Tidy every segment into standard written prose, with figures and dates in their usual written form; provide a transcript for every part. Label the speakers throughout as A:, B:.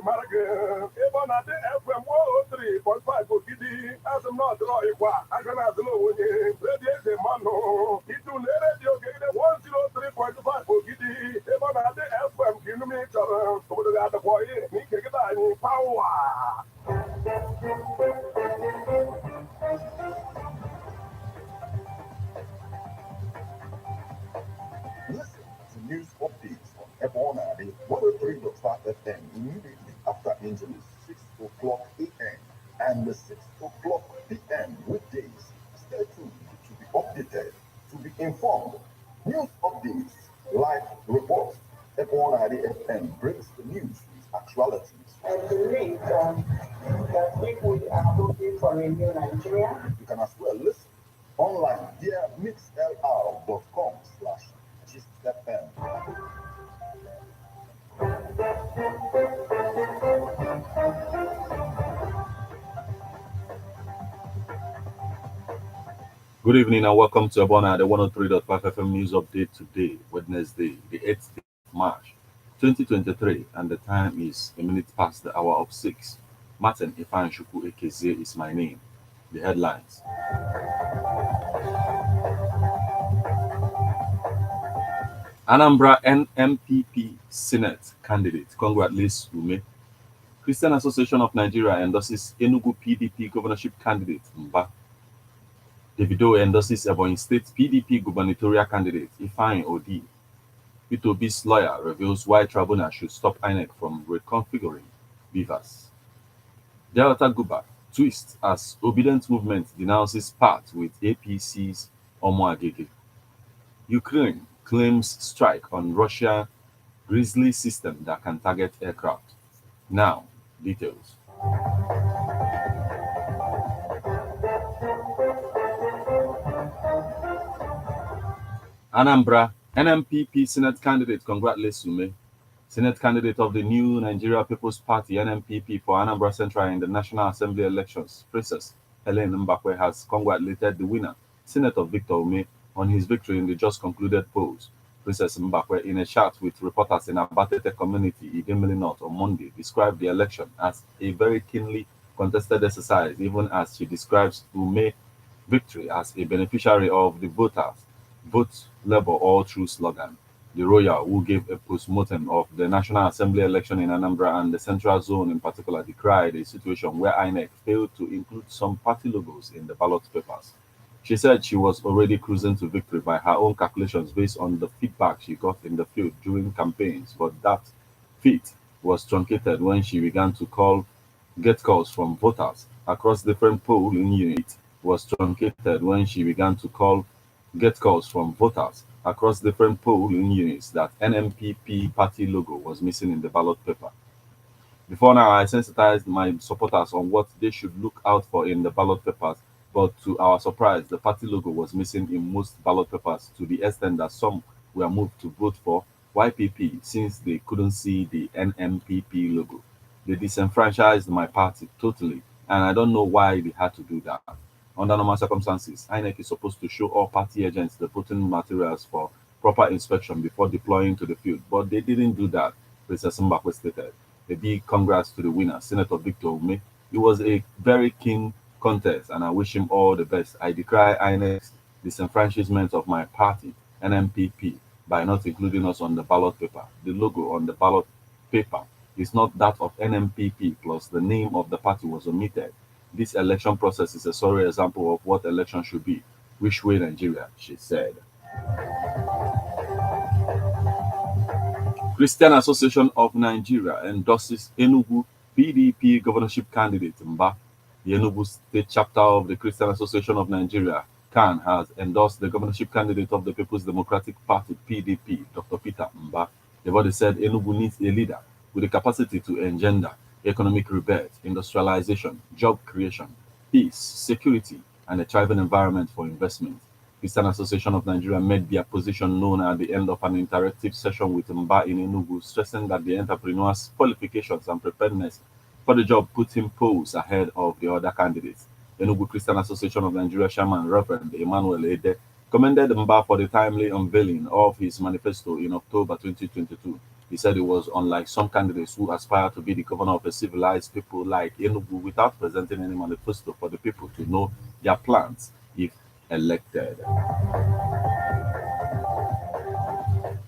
A: Margaret, even at the FM 103.5 Ogidi, as I'm not Roy, I can have no winning. Radiate the Mano, it will radio get 103.5 Ogidi, even at the FM kilometer, over the other boy, Nicky power.
B: Listen to news updates on Ebonade 103.5 FM immediately after Angeles 6 o'clock a.m. and the 6 o'clock p.m. weekdays. Stay tuned to be updated, to be informed. News updates, live reports. Ebonade FM brings the news with actualities.
C: I believe that if we are looking for a new Nigeria,
B: you can as well listen online via mixlr.com/GistFM.
D: Good evening and welcome to Abona, the 103.5 FM news update today, Wednesday, the 8th of March, 2023, and the time is a minute past the hour of 6. Martin Ifanshuku Ekeze is my name. The headlines. Anambra NMPP Senate candidate congratulates Ume. Christian Association of Nigeria endorses Enugu PDP governorship candidate Mba. Davido endorses Ebonyi State PDP gubernatorial candidate Ifeanyi Odi. Peterobi's lawyer reveals why tribunal should stop INEC from reconfiguring beavers. Delta Guba twists as obedient movement denounces part with APC's Omoagege. Ukraine claims strike on Russia Grizzly system that can target aircraft. Now, details. Anambra NMPP Senate candidate congratulates Ume. Senate candidate of the new Nigeria People's Party NMPP for Anambra Central in the National Assembly elections, Princess Helen Mbakwe has congratulated the winner, Senator Victor Ume, on his victory in the just concluded polls. Princess Mbakwe, in a chat with reporters in Abatete community, Idemili North, on Monday, described the election as a very keenly contested exercise, even as she describes Ume's victory as a beneficiary of the voters' vote Labour all through slogan. The royal, who gave a post-mortem of the National Assembly election in Anambra and the Central Zone in particular, decried a situation where INEC failed to include some party logos in the ballot papers. She said she was already cruising to victory by her own calculations based on the feedback she got in the field during campaigns, but that feat was truncated when she began to get calls from voters across different polling units. Was truncated when she began to get calls from voters across different polling units that NMPP party logo was missing in the ballot paper. Before now, I sensitized my supporters on what they should look out for in the ballot papers, but to our surprise, the party logo was missing in most ballot papers to the extent that some were moved to vote for YPP since they couldn't see the NMPP logo. They disenfranchised my party totally, and I don't know why they had to do that. Under normal circumstances, INEC is supposed to show all party agents the voting materials for proper inspection before deploying to the field, but they didn't do that, Princess Mbakwe stated. A big congrats to the winner, Senator Victor Ume. It was a very keen contest, and I wish him all the best. I decry INEC's disenfranchisement of my party, NMPP, by not including us on the ballot paper. The logo on the ballot paper is not that of NMPP, plus the name of the party was omitted. This election process is a sorry example of what election should be. Which way Nigeria, she said. Christian Association of Nigeria endorses Enugu PDP governorship candidate Mba. The Enugu State chapter of the Christian Association of Nigeria, CAN, has endorsed the governorship candidate of the People's Democratic Party, PDP, Dr. Peter Mba. The body said Enugu needs a leader with the capacity to engender economic rebirth, industrialization, job creation, peace, security, and a thriving environment for investment. Christian Association of Nigeria made their position known at the end of an interactive session with Mba in Enugu, stressing that the entrepreneur's qualifications and preparedness for the job put him poles ahead of the other candidates. Enugu Christian Association of Nigeria Chairman Reverend Emmanuel Ede commended Mba for the timely unveiling of his manifesto in October 2022. He said it was unlike some candidates who aspire to be the governor of a civilized people like Enugu without presenting any manifesto for the people to know their plans if elected.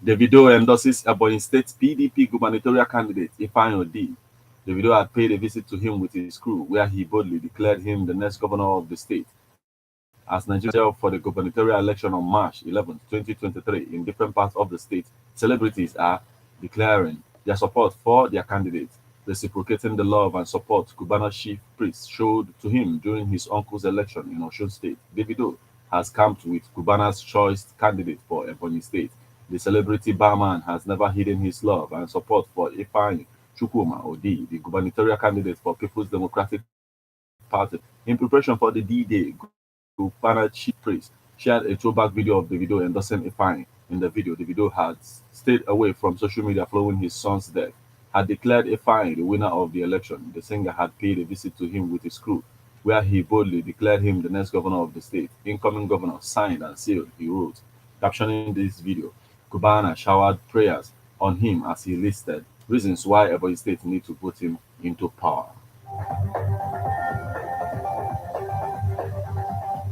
D: Davido endorses Ebonyi State PDP gubernatorial candidate Ifeanyi Odi. Davido had paid a visit to him with his crew, where he boldly declared him the next governor of the state. As Nigeria prepares for the gubernatorial election on March 11, 2023, in different parts of the state, celebrities are declaring their support for their candidates, reciprocating the love and support Cubana chief priest showed to him during his uncle's election in Osun State. Davido has camped with Cubana's choice candidate for Ebonyi State. The celebrity barman has never hidden his love and support for Ifeanyi Chukwuma Odi, the gubernatorial candidate for People's Democratic Party. In preparation for the D-Day, Cubana chief priest shared a throwback video of Davido endorsing Ifeanyi. In the video, Davido had stayed away from social media following his son's death, had declared Ifeanyi the winner of the election. The singer had paid a visit to him with his crew, where he boldly declared him the next governor of the state. Incoming governor signed and sealed, he wrote. Captioning this video, Cubana showered prayers on him as he listed reasons why Ebonyi State need to put him into power.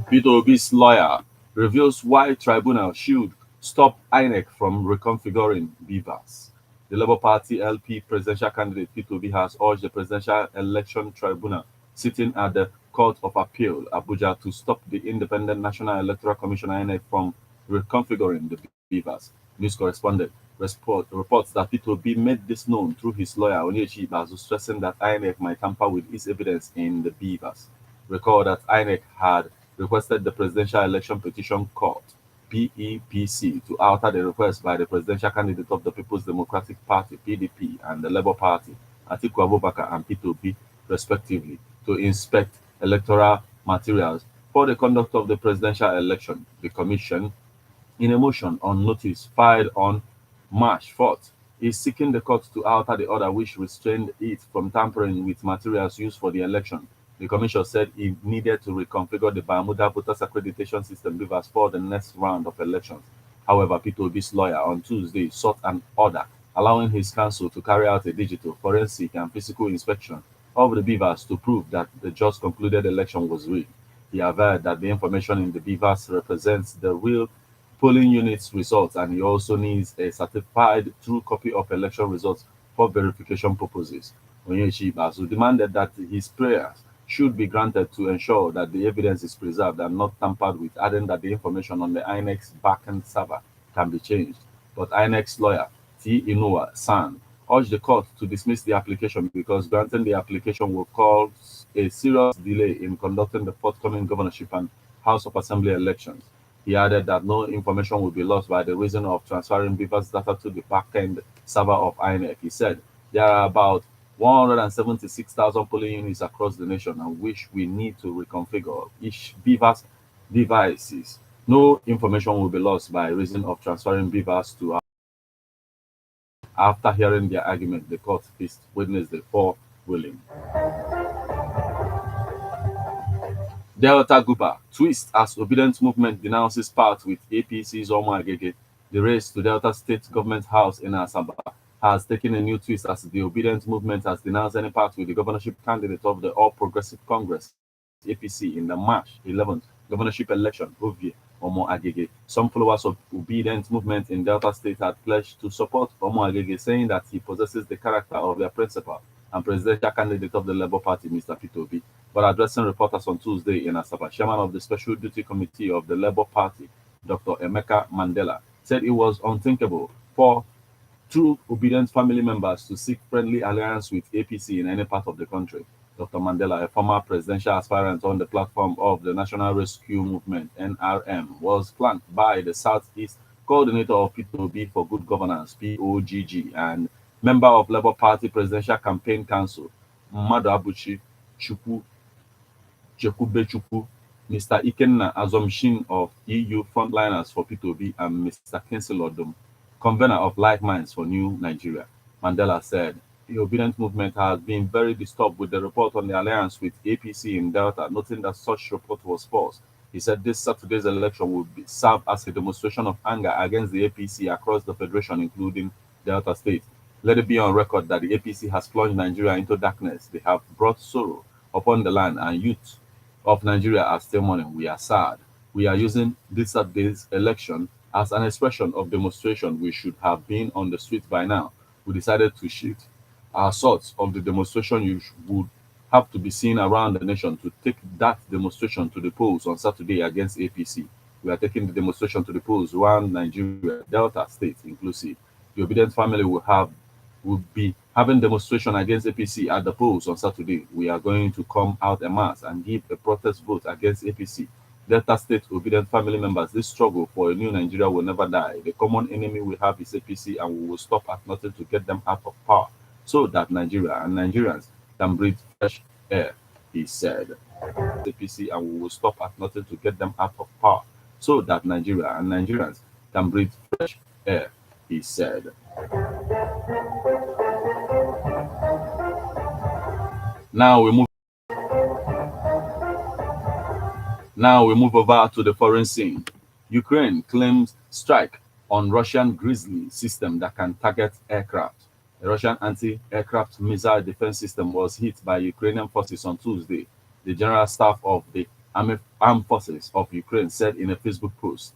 D: Peterobi's lawyer reveals why tribunal should stop INEC from reconfiguring beavers. The Labour Party LP presidential candidate Peterobi has urged the Presidential Election Tribunal sitting at the Court of Appeal, Abuja, to stop the Independent National Electoral Commission INEC from reconfiguring the beavers. News correspondent reports that Peterobi made this known through his lawyer Onyechi Bazu, stressing that INEC might tamper with its evidence in the beavers. Recall that INEC had requested the Presidential Election Petition Court (PEPC) to alter the request by the presidential candidate of the People's Democratic Party (PDP) and the Labour Party Atiku Abubakar and Peter respectively, to inspect electoral materials for the conduct of the presidential election. The Commission, in a motion on notice filed on March 4th, is seeking the court to alter the order which restrained it from tampering with materials used for the election. The Commission said it needed to reconfigure the Bermuda Voters Accreditation System BVAS for the next round of elections. However, Peter Obi's lawyer on Tuesday sought an order allowing his counsel to carry out a digital, forensic, and physical inspection of the BVAS to prove that the just concluded election was real. He averred that the information in the BVAS represents the real polling unit's results, and he also needs a certified true copy of election results for verification purposes. Onyechi Bazu demanded that his prayers should be granted to ensure that the evidence is preserved and not tampered with, adding that the information on the INEC's backend server can be changed. But INEC's lawyer, T. Inua San, urged the court to dismiss the application because granting the application will cause a serious delay in conducting the forthcoming governorship and House of Assembly elections. He added that no information will be lost by the reason of transferring Beaver's data to the backend server of INEC. He said there are about 176,000 polling units across the nation and which we need to reconfigure each Beaver's devices. No information will be lost by reason of transferring Beavers to our. After hearing their argument, the court fixed Wednesday for ruling. Delta Guba twist as Obedient Movement denounces part with APC's Omo Agege. The race to Delta State Government House in Asaba has taken a new twist as the Obedient Movement has denounced any part with the governorship candidate of the All Progressive Congress (APC) in the March 11th governorship election, Ovie Omo Agege. Some followers of Obedient Movement in Delta State had pledged to support Omo Agege, saying that he possesses the character of their principal and presidential candidate of the Labour Party, Mr. Peter. But addressing reporters on Tuesday in Asaba, chairman of the Special Duty Committee of the Labour Party, Dr. Emeka Mandela, said it was unthinkable for true obedient family members to seek friendly alliance with APC in any part of the country. Dr. Mandela, a former presidential aspirant on the platform of the National Rescue Movement (NRM), was flanked by the Southeast coordinator of P2B for Good Governance (POGG) and member of Labour Party Presidential Campaign Council Mmadu Abuchi Chukwu Chekubechukwu, Mr. Ikenna Azomshin of EU Frontliners for P2B, and Mr. Kingsley Odom, convener of Like Minds for New Nigeria. Mandela said, the Obedient Movement has been very disturbed with the report on the alliance with APC in Delta, noting that such report was false. He said this Saturday's election will serve as a demonstration of anger against the APC across the Federation, including Delta State. Let it be on record that the APC has plunged Nigeria into darkness. They have brought sorrow upon the land, and youth of Nigeria are still mourning. We are sad. We are using this Saturday's election as an expression of demonstration. We should have been on the streets by now. We decided to shift our thoughts of the demonstration would have to be seen around the nation to take that demonstration to the polls on Saturday against APC. We are taking the demonstration to the polls around Nigeria, Delta State inclusive. The obedient family will be having demonstration against APC at the polls on Saturday. We are going to come out en masse and give a protest vote against APC. Delta State obedient family members, this struggle for a new Nigeria will never die. The common enemy we have is APC, and we will stop at nothing to get them out of power so that Nigeria and Nigerians can breathe fresh air, he said. APC, and we will stop at nothing to get them out of power so that Nigeria and Nigerians can breathe fresh air, he said. Now we move over to the foreign scene. Ukraine claims strike on Russian Grizzly system that can target aircraft. A Russian anti-aircraft missile defense system was hit by Ukrainian forces on Tuesday. The General Staff of the Armed Forces of Ukraine said in a Facebook post.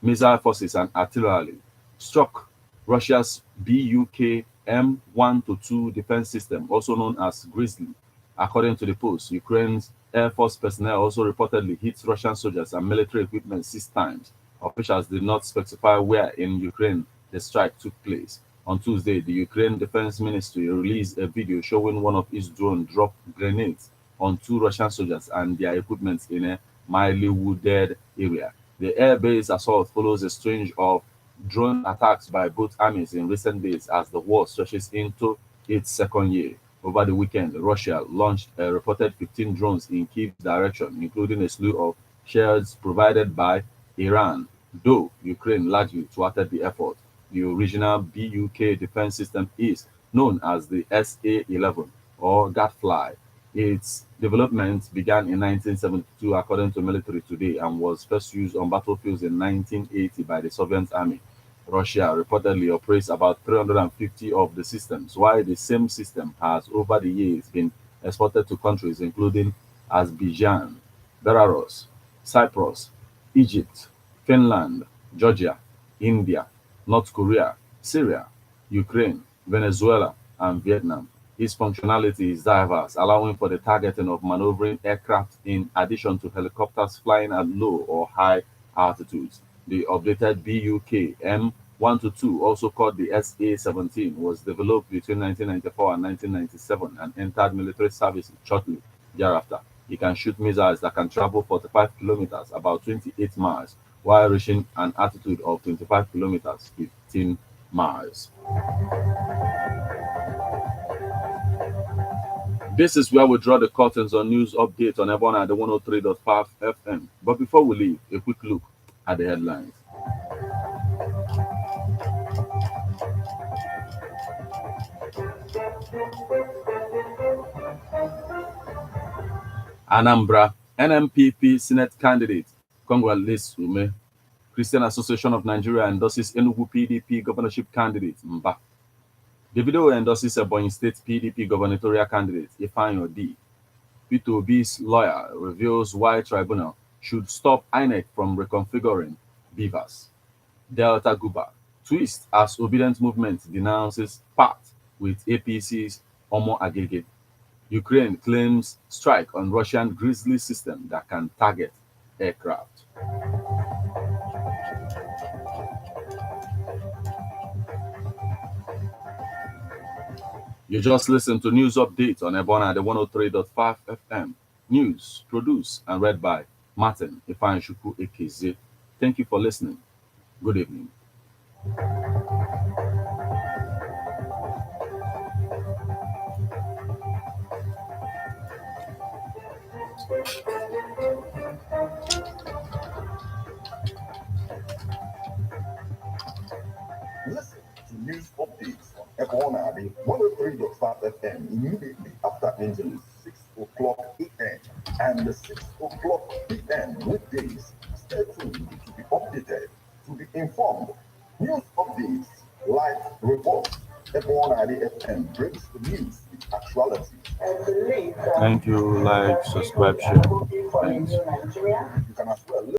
D: Missile forces and artillery struck Russia's Buk M1-2 defense system, also known as Grizzly. According to the post, Ukraine's Air Force personnel also reportedly hit Russian soldiers and military equipment 6 times. Officials did not specify where in Ukraine the strike took place. On Tuesday, the Ukraine Defense Ministry released a video showing one of its drones drop grenades on 2 Russian soldiers and their equipment in a mildly wooded area. The air-based assault follows a string of drone attacks by both armies in recent days as the war stretches into its second year. Over the weekend, Russia launched a reported 15 drones in Kyiv's direction, including a slew of shells provided by Iran, though Ukraine largely thwarted the effort. The original Buk defense system is known as the SA-11 or Gadfly. Its development began in 1972, according to Military Today, and was first used on battlefields in 1980 by the Soviet Army. Russia reportedly operates about 350 of the systems, while the same system has over the years been exported to countries including Azerbaijan, Belarus, Cyprus, Egypt, Finland, Georgia, India, North Korea, Syria, Ukraine, Venezuela, and Vietnam. Its functionality is diverse, allowing for the targeting of maneuvering aircraft in addition to helicopters flying at low or high altitudes. The updated Buk M1-2, also called the SA-17, was developed between 1994 and 1997 and entered military service shortly thereafter. It can shoot missiles that can travel 45 kilometers, about 28 miles, while reaching an altitude of 25 kilometers, 15 miles. This is where we draw the curtains on news updates on Ebon at the 103.5 FM. But before we leave, a quick look at the headlines. Anambra NMPP Senate candidate congratulates Ume. Christian Association of Nigeria endorses Enugu PDP governorship candidate Mba. Davido endorses Ebonyi State PDP gubernatorial candidate Ifeanyi Odi. Peterobi's lawyer reveals why tribunal should stop INEC from reconfiguring beavers. Delta Guba twist as obedient movement denounces pact with APC's Omo Agege. Ukraine claims strike on Russian Grizzly system that can target aircraft. You just listened to news updates on Ebona at the 103.5 FM. News produced and read by Martin Ifeanyi Ekeze. Thank you for listening. Good evening.
B: Listen to news updates on Ebona, the 103.5 FM immediately after Angeles, 6 o'clock a.m. and the 6 o'clock p.m. weekdays. Stay tuned to be updated, to be informed. News updates, live reports. Ebona, and breaks the news with actuality.
C: I believe that
D: Thank you. Like,
C: that people
D: subscribe,
C: are
D: share.
C: looking for a
D: Thanks.
C: new Nigeria.
B: You can as well